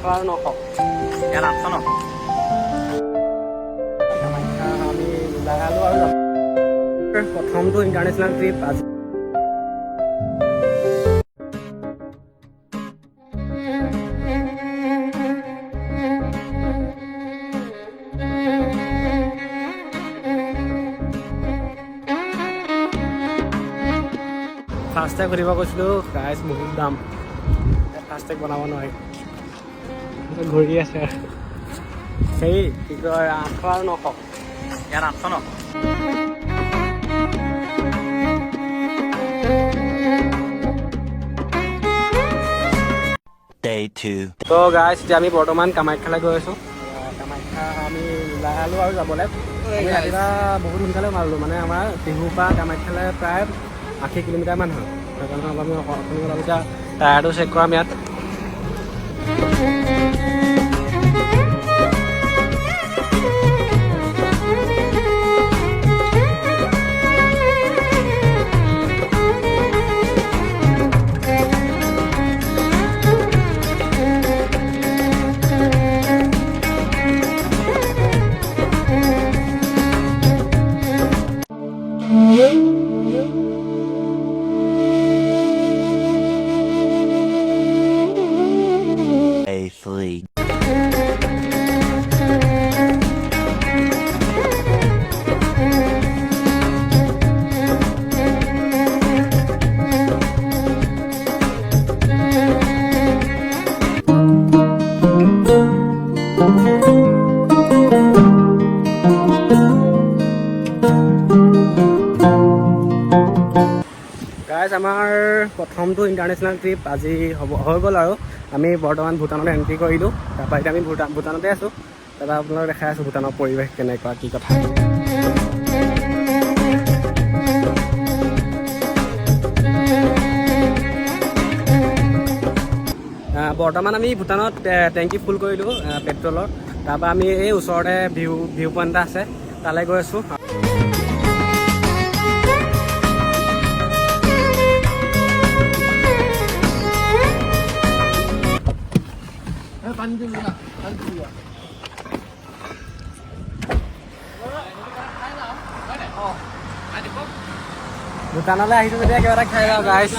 800 আৰু 900 ইয়াত 800 ন কামাখ্যা আমি ওলাই আলো আৰু প্ৰথমটো ইণ্টাৰনেশ্যনেল ট্ৰিপ আজি ফাষ্টেগ সুধিব কৈছিলোঁ প্ৰাইচ বহুত দাম ফাষ্টেগ বনাব নোৱাৰি ঘূৰি আছে সেই কি কয় 800 আৰু 900 ইয়াত 800 ন Day 2 তো গাইজ এতিয়া আমি বৰ্তমান কামাখ্যালৈ গৈ আছোঁ কামাখ্যা আমি ওলাই আলোঁ আৰু যাবলৈ আমি ৰাতিপুৱা বহুত সোনকালে মাৰিলোঁ মানে আমাৰ টিহুৰ পৰা কামাখ্যালৈ প্ৰায় 80 কিলোমিটাৰমান হয় সেইকাৰণে আমি অকণমান অলপ এতিয়া টায়াৰটো চেক কৰাম ইয়াত Day 3 গাইজ আমাৰ প্ৰথমটো ইণ্টাৰনেশ্যনেল ট্ৰিপ আজি হৈ গ'ল আৰু আমি বৰ্তমান ভূটানত এণ্ট্ৰি কৰিলোঁ তাৰপৰা এতিয়া আমি ভূটানতে আছোঁ তাৰপৰা আপোনালোক দেখাই আছোঁ ভূটানৰ পৰিৱেশ কেনেকুৱা কি কথা বৰ্তমান আমি ভূটানত টেংকি ফুল কৰিলোঁ পেট্ৰলৰ তাৰপৰা আমি এই ওচৰতে ভিউ পইণ্ট এটা আছে তালৈ গৈ আছোঁ ভূটানলৈ আহিছোঁ যেতিয়া কিবা এটা খাই যাওঁ গাইজ